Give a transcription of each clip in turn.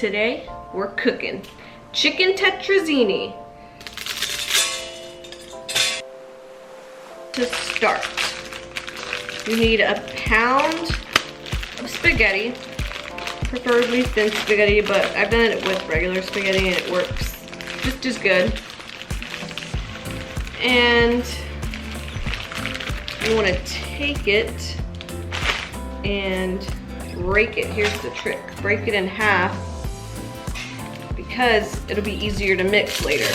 today we're cooking chicken tetrazzini. To start, you need a pound of spaghetti, preferably thin spaghetti, but I've done it with regular spaghetti and it works just as good. And you want to take it and break it. Here's the trick. Break it in half because it'll be easier to mix later.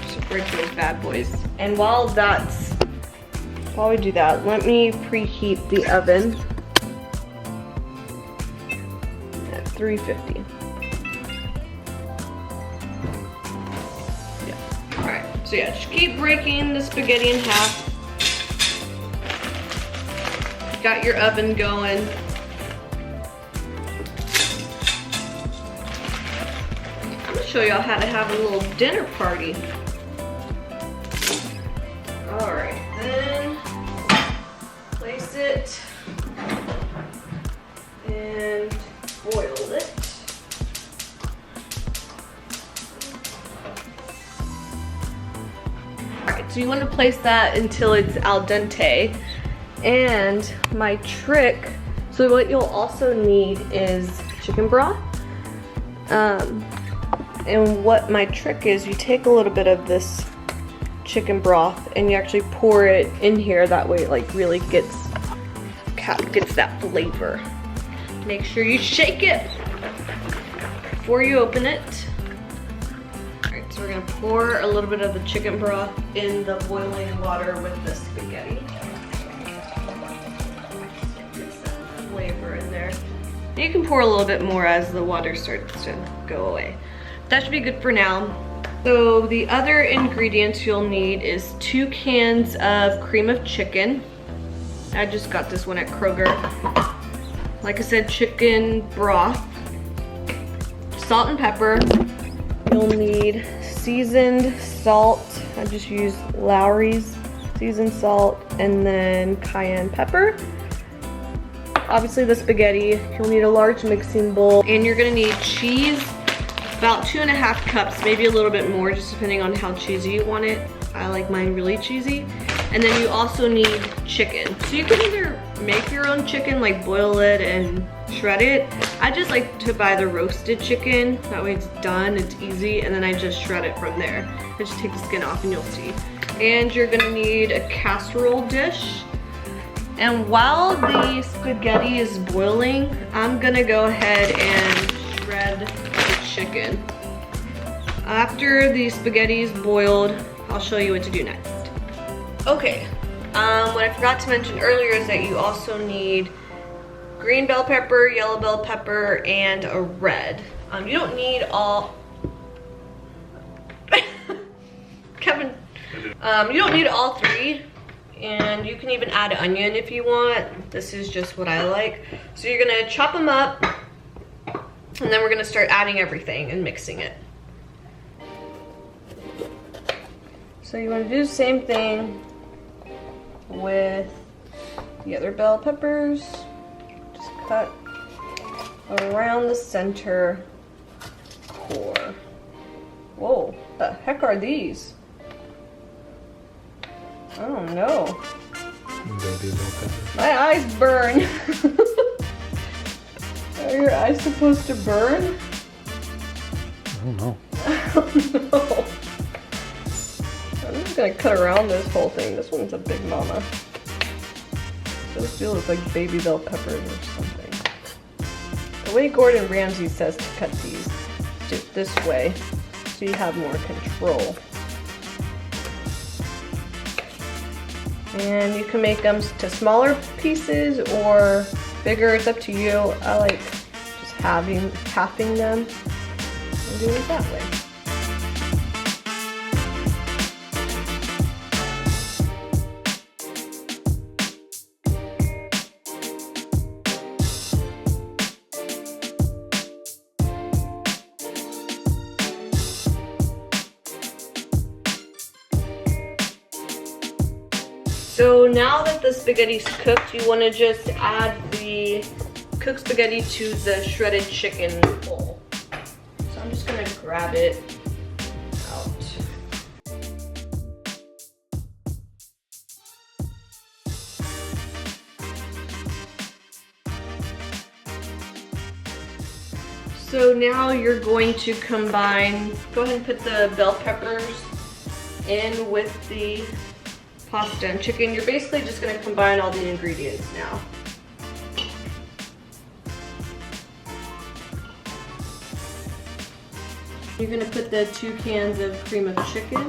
So break those bad boys. And while we do that, let me preheat the oven at 350. Yeah. Alright, so yeah, just keep breaking the spaghetti in half. Got your oven going. I'm gonna show y'all how to have a little dinner party. Alright, then place it and boil it. Alright, so you want to place that until it's al dente. And my trick, so what you'll also need is chicken broth. And what my trick is, you take a little bit of this chicken broth and you actually pour it in here. That way it like really gets that flavor. Make sure you shake it before you open it. Alright, so we're gonna pour a little bit of the chicken broth in the boiling water with the spaghetti. Flavor in there. You can pour a little bit more as the water starts to go away. That should be good for now. So the other ingredients you'll need is 2 cans of cream of chicken. I just got this one at Kroger. Like I said, chicken broth, salt and pepper. You'll need seasoned salt. I just use Lowry's seasoned salt, and then cayenne pepper. Obviously the spaghetti, you'll need a large mixing bowl, and you're gonna need cheese, about 2.5 cups, maybe a little bit more, just depending on how cheesy you want it. I like mine really cheesy. And then you also need chicken. So you can either make your own chicken, like boil it and shred it. I just like to buy the roasted chicken, that way it's done, it's easy, and then I just shred it from there. I just take the skin off and you'll see. And you're gonna need a casserole dish. And while the spaghetti is boiling, I'm gonna go ahead and shred the chicken. After the spaghetti is boiled, I'll show you what to do next. Okay, what I forgot to mention earlier is that you also need green bell pepper, yellow bell pepper, and a red. You don't need all... Kevin, you don't need all 3. And you can even add onion if you want. This is just what I like. So you're gonna chop them up, and then we're gonna start adding everything and mixing it. So you wanna do the same thing with the other bell peppers. Just cut around the center core. Whoa, what the heck are these? I don't know. Baby bell pepper. My eyes burn. Are your eyes supposed to burn? I don't know. I don't know. I'm just gonna cut around this whole thing. This one's a big mama. Those do look like baby bell peppers or something. The way Gordon Ramsay says to cut these, just this way, so you have more control. And you can make them to smaller pieces or bigger, it's up to you. I like just halving them and doing it that way. So now that the spaghetti's cooked, you want to just add the cooked spaghetti to the shredded chicken bowl. So I'm just gonna grab it out. So now you're going to combine, go ahead and put the bell peppers in with the pasta and chicken. You're basically just gonna combine all the ingredients now. You're gonna put the 2 cans of cream of chicken.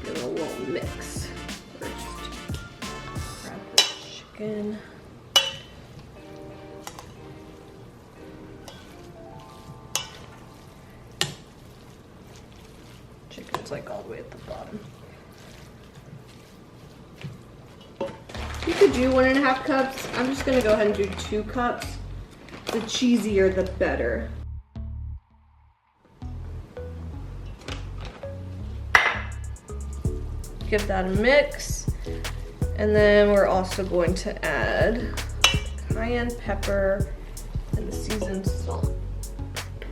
Give it a little mix. First, grab the chicken. Chicken's like all the way at the bottom. You could do 1.5 cups. I'm just gonna go ahead and do 2 cups. The cheesier, the better. Give that a mix. And then we're also going to add cayenne pepper and the seasoned salt.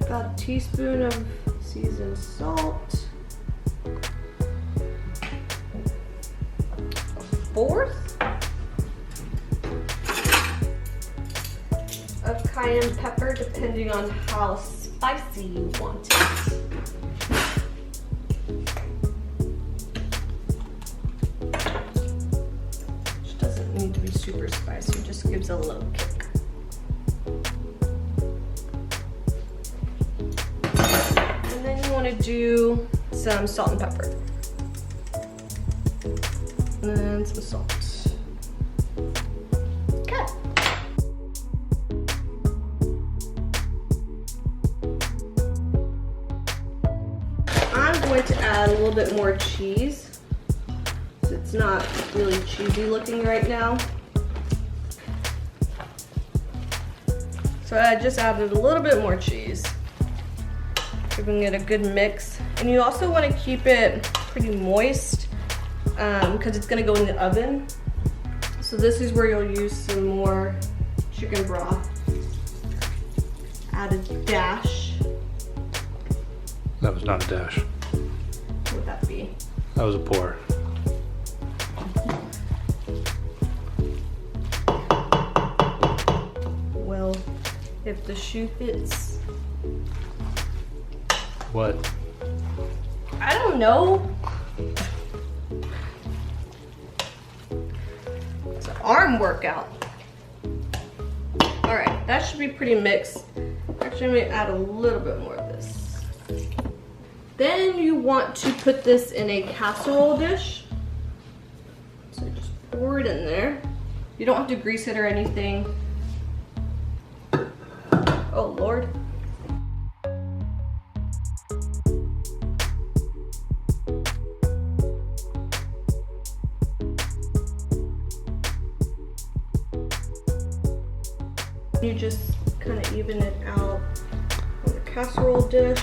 About a teaspoon of seasoned salt. 1/4 of cayenne pepper, depending on how spicy you want it. Which doesn't need to be super spicy, just gives a little kick. And then you want to do some salt and pepper. And some salt. Okay. I'm going to add a little bit more cheese. It's not really cheesy looking right now. So I just added a little bit more cheese, giving it a good mix. And you also want to keep it pretty moist, because it's gonna go in the oven. So this is where you'll use some more chicken broth. Add a dash. That was not a dash. What would that be? That was a pour. Well, if the shoe fits. What? I don't know. It's an arm workout. All right, that should be pretty mixed. Actually, I'm gonna add a little bit more of this. Then you want to put this in a casserole dish. So just pour it in there. You don't have to grease it or anything. Oh Lord. You just kind of even it out on the casserole dish.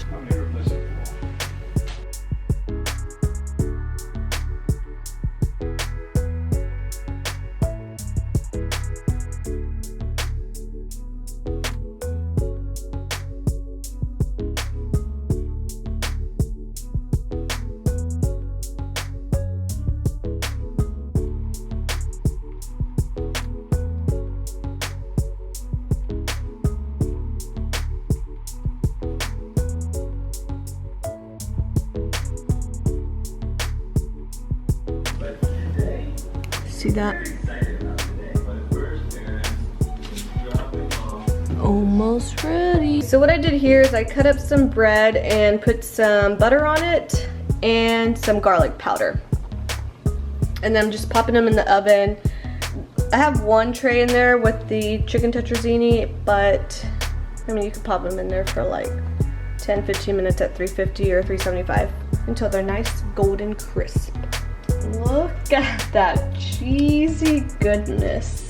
See that? Almost ready. So what I did here is I cut up some bread and put some butter on it and some garlic powder. And then I'm just popping them in the oven. I have one tray in there with the chicken tetrazzini, but I mean, you could pop them in there for like 10-15 minutes at 350 or 375 until they're nice golden crisp. Look at that cheesy goodness.